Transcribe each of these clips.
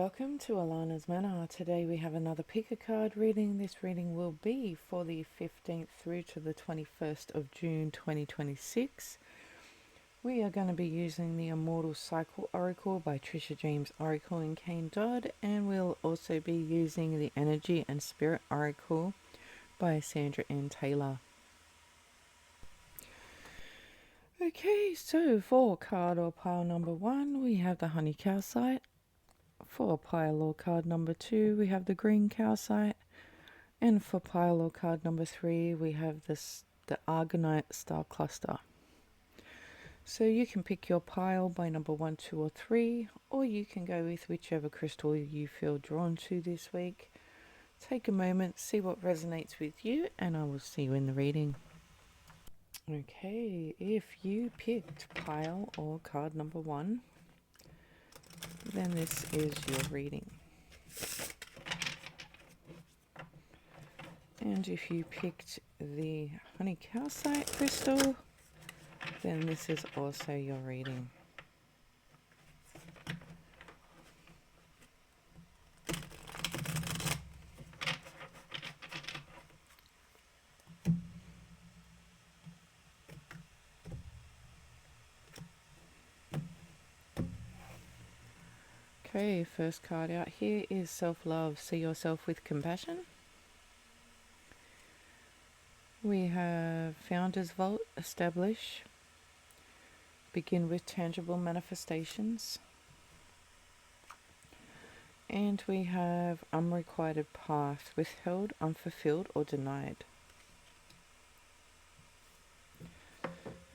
Welcome to Allana's Manor. Today we have another pick a card reading. This reading will be for the 15th through to the 21st of June 2026. We are going to be using the Immortal Cycle Oracle by Trishe, Jaimes, Oracle and Kane, Dodd, and we'll also be using the Energy and Spirit Oracle by Sandra and Taylor. Okay, so for card or pile number 1, we have the Honey Calcite. For pile or card number 2, we have the green calcite, and for pile or card number 3, we have the Argonite Star Cluster. So you can pick your pile by number 1, 2 or 3, or you can go with whichever crystal you feel drawn to this week. Take a moment, see what resonates with you, and I will see you in the reading. Okay, if you picked pile or card number 1, then this is your reading. And if you picked the honey calcite crystal, then this is also your reading. Okay, first card out here is self-love. See yourself with compassion. We have Founder's Vault, establish. Begin with tangible manifestations. And we have unrequited path, withheld, unfulfilled or denied.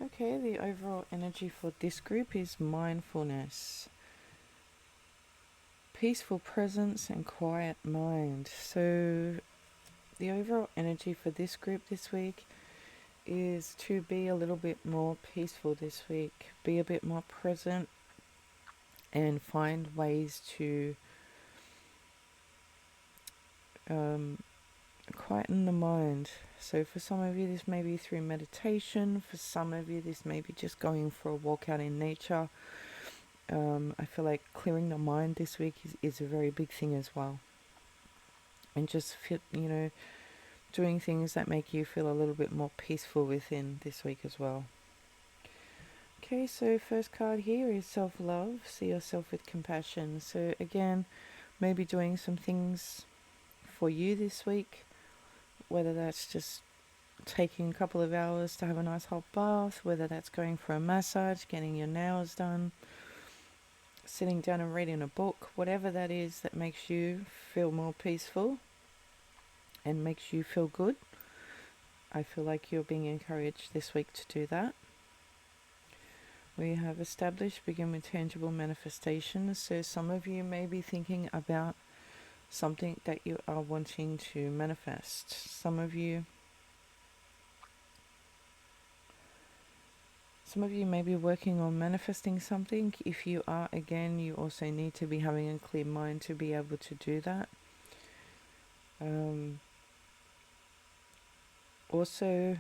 Okay, the overall energy for this group is mindfulness, peaceful presence and quiet mind. So the overall energy for this group this week is to be a little bit more peaceful this week, be a bit more present and find ways to quieten the mind. So for some of you this may be through meditation, for some of you this may be just going for a walk out in nature. I feel like clearing the mind this week is a very big thing as well. And just doing things that make you feel a little bit more peaceful within this week as well. Okay, so first card here is self-love. See yourself with compassion. So again, maybe doing some things for you this week, whether that's just taking a couple of hours to have a nice hot bath, whether that's going for a massage, getting your nails done, sitting down and reading a book, whatever that is that makes you feel more peaceful and makes you feel good. I feel like you're being encouraged this week to do that. We have established, begin with tangible manifestations. So some of you may be thinking about something that you are wanting to manifest. Some of you may be working on manifesting something. If you are, again, you also need to be having a clear mind to be able to do that. Also,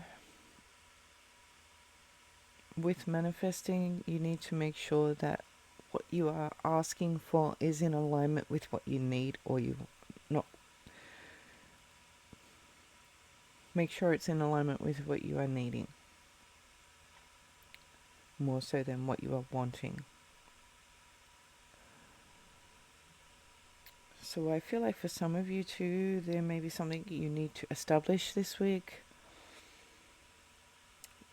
with manifesting, you need to make sure that what you are asking for is in alignment with what you need, or you not. Make sure it's in alignment with what you are needing, more so than what you are wanting. So I feel like for some of you too, there may be something you need to establish this week.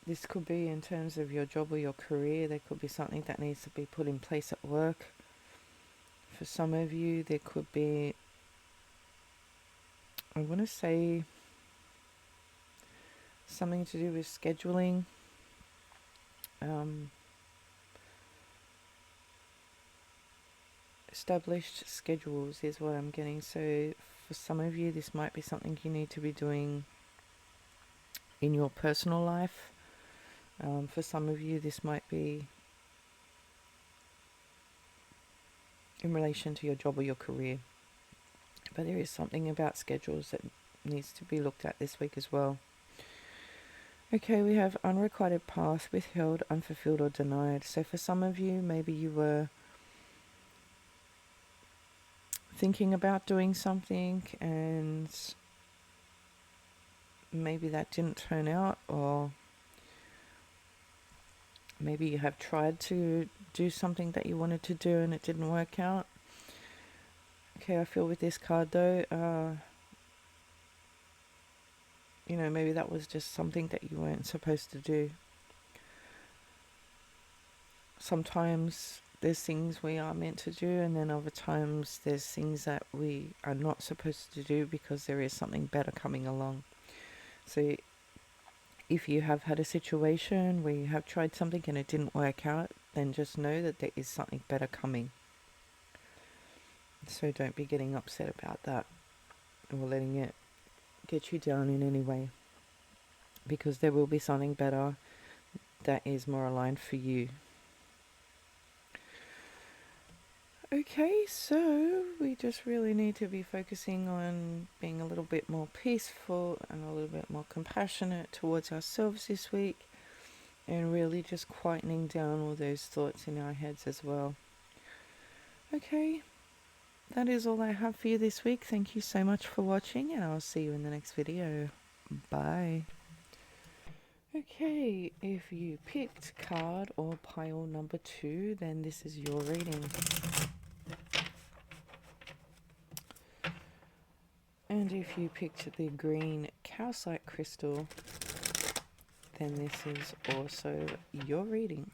This could be in terms of your job or your career. There could be something that needs to be put in place at work. For some of you, there could be, I want to say, something to do with scheduling. Established schedules is what I'm getting. So for some of you, this might be something you need to be doing in your personal life. For some of you, this might be in relation to your job or your career. But there is something about schedules that needs to be looked at this week as well. Okay, we have unrequited path, withheld, unfulfilled or denied. So for some of you, maybe you were thinking about doing something and maybe that didn't turn out, or maybe you have tried to do something that you wanted to do and it didn't work out. Okay, I feel with this card though, maybe that was just something that you weren't supposed to do. Sometimes there's things we are meant to do, and then other times there's things that we are not supposed to do because there is something better coming along. So if you have had a situation where you have tried something and it didn't work out, then just know that there is something better coming. So don't be getting upset about that or letting it get you down in any way, because there will be something better that is more aligned for you. Okay, so we just really need to be focusing on being a little bit more peaceful and a little bit more compassionate towards ourselves this week, and really just quietening down all those thoughts in our heads as well. Okay, that is all I have for you this week. Thank you so much for watching, and I'll see you in the next video. Bye. Okay, if you picked card or pile number 2, then this is your reading. And if you picked the green calcite crystal, then this is also your reading.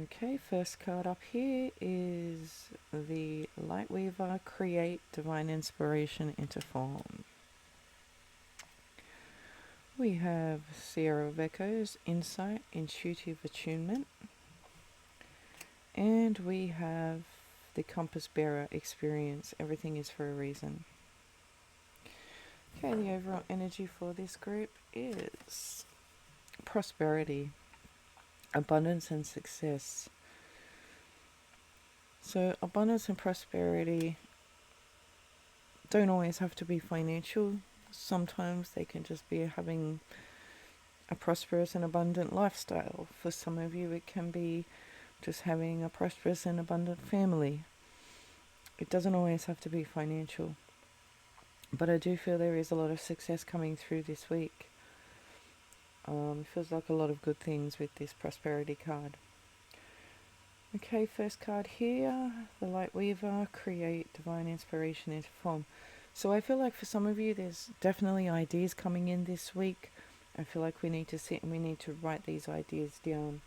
Okay, first card up here is the Lightweaver, create divine inspiration into form. We have Sierra of Echoes, insight, intuitive attunement. And we have the Compass Bearer, experience, everything is for a reason. Okay, the overall energy for this group is prosperity, abundance and success. So abundance and prosperity don't always have to be financial. Sometimes they can just be having a prosperous and abundant lifestyle. For some of you, it can be just having a prosperous and abundant family. It doesn't always have to be financial. But I do feel there is a lot of success coming through this week. It feels like a lot of good things with this prosperity card. Okay, first card here, the Lightweaver, create divine inspiration into form. So I feel like for some of you, there's definitely ideas coming in this week. I feel like we need to sit and we need to write these ideas down,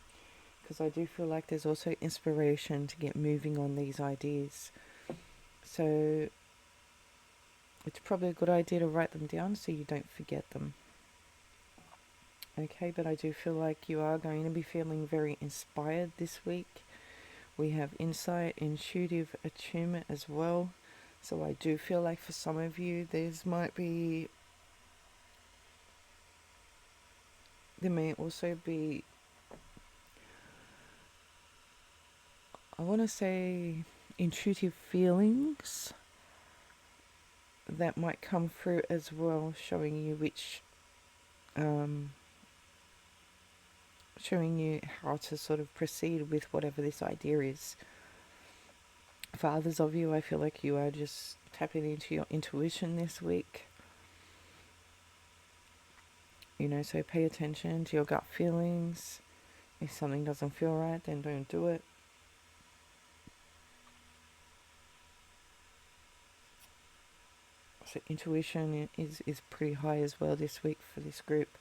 because I do feel like there's also inspiration to get moving on these ideas. So it's probably a good idea to write them down so you don't forget them. Okay, but I do feel like you are going to be feeling very inspired this week. We have insight, intuitive attunement as well. So I do feel like for some of you, there may also be, I want to say, intuitive feelings that might come through as well, showing you how to sort of proceed with whatever this idea is. For others of you, I feel like you are just tapping into your intuition this week. So pay attention to your gut feelings. If something doesn't feel right, then don't do it. So intuition is pretty high as well this week for this group.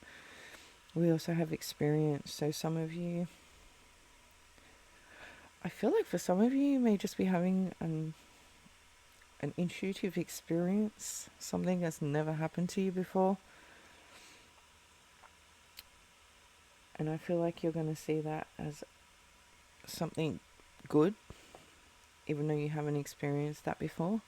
We also have experience. So some of you, I feel like for some of you may just be having an intuitive experience, something that's never happened to you before. And I feel like you're going to see that as something good, even though you haven't experienced that before.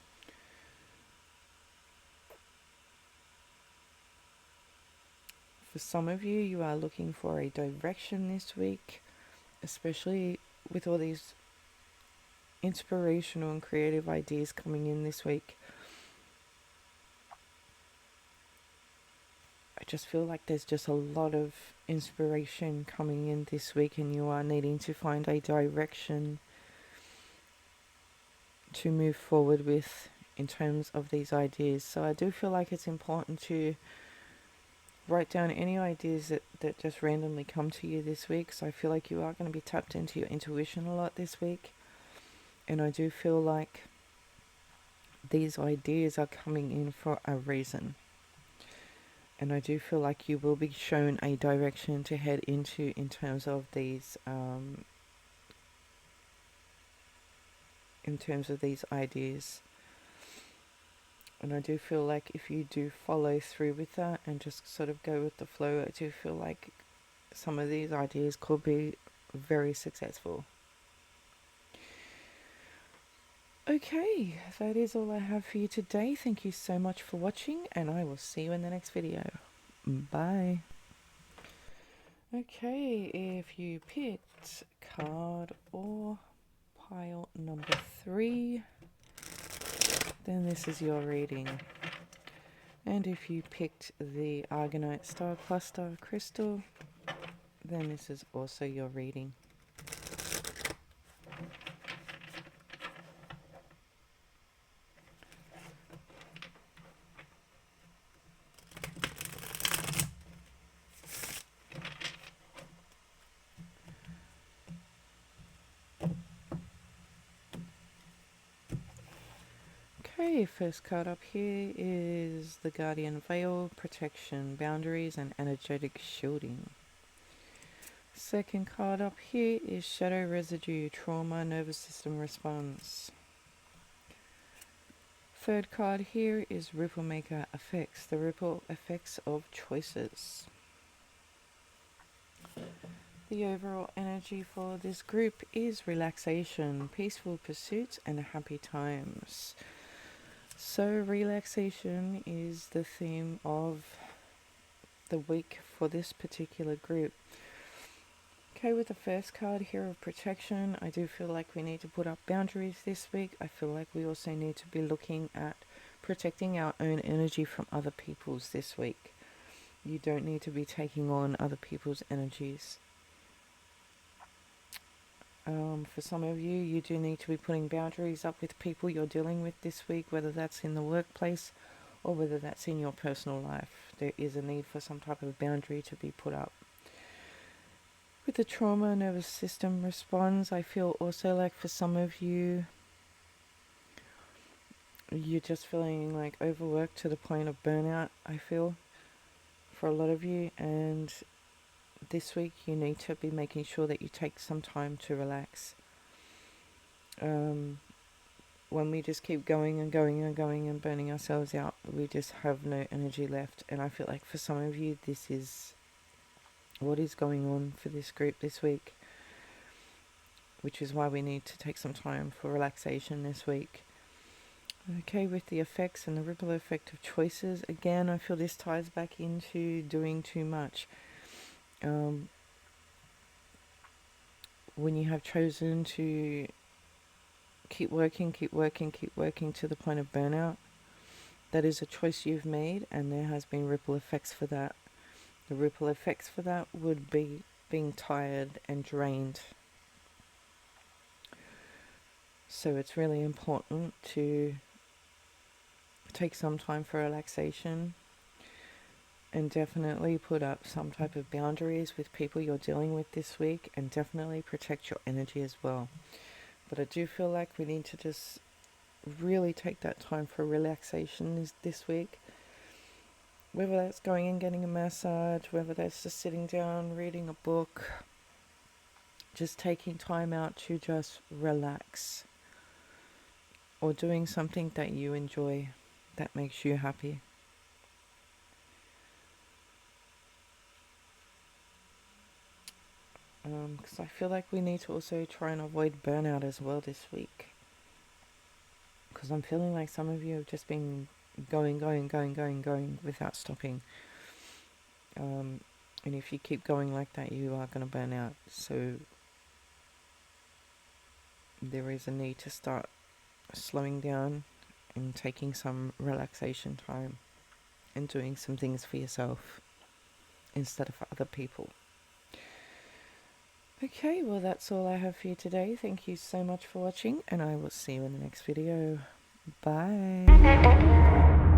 For some of you, you are looking for a direction this week, especially with all these inspirational and creative ideas coming in this week. I just feel like there's just a lot of inspiration coming in this week, and you are needing to find a direction to move forward with in terms of these ideas. So I do feel like it's important to write down any ideas that just randomly come to you this week. So I feel like you are going to be tapped into your intuition a lot this week. And I do feel like these ideas are coming in for a reason. And I do feel like you will be shown a direction to head into in terms of these ideas. And I do feel like if you do follow through with that and just sort of go with the flow, I do feel like some of these ideas could be very successful. Okay, that is all I have for you today. Thank you so much for watching, and I will see you in the next video. Bye. Okay, if you picked card or pile number 3, then this is your reading. And if you picked the Argonite Star Cluster crystal, then this is also your reading. Okay, first card up here is the Guardian Veil, Protection, Boundaries, and Energetic Shielding. Second card up here is Shadow Residue, Trauma, Nervous System Response. Third card here is Ripple Maker Effects, the ripple effects of choices. The overall energy for this group is relaxation, peaceful pursuits, and happy times. So relaxation is the theme of the week for this particular group. Okay, with the first card here of protection, I do feel like we need to put up boundaries this week. I feel like we also need to be looking at protecting our own energy from other people's this week. You don't need to be taking on other people's energies. For some of you, you do need to be putting boundaries up with people you're dealing with this week, whether that's in the workplace or whether that's in your personal life. There is a need for some type of boundary to be put up. With the trauma nervous system response, I feel also like for some of you, you're just feeling like overworked to the point of burnout, I feel, for a lot of you. And this week you need to be making sure that you take some time to relax. When we just keep going and going and going and burning ourselves out, we just have no energy left. And I feel like for some of you, this is what is going on for this group this week, which is why we need to take some time for relaxation this week. Okay, with the effects and the ripple effect of choices, again, I feel this ties back into doing too much. When you have chosen to keep working to the point of burnout, that is a choice you've made, and there has been ripple effects for that. The ripple effects for that would be being tired and drained. So it's really important to take some time for relaxation and definitely put up some type of boundaries with people you're dealing with this week, and definitely protect your energy as well. But I do feel like we need to just really take that time for relaxation this week. Whether that's going and getting a massage, whether that's just sitting down, reading a book, just taking time out to just relax. Or doing something that you enjoy, that makes you happy. Because I feel like we need to also try and avoid burnout as well this week. Because I'm feeling like some of you have just been going without stopping. And if you keep going like that, you are going to burn out. So there is a need to start slowing down and taking some relaxation time and doing some things for yourself. instead of for other people. Okay, well that's all I have for you today. Thank you so much for watching, and I will see you in the next video. Bye.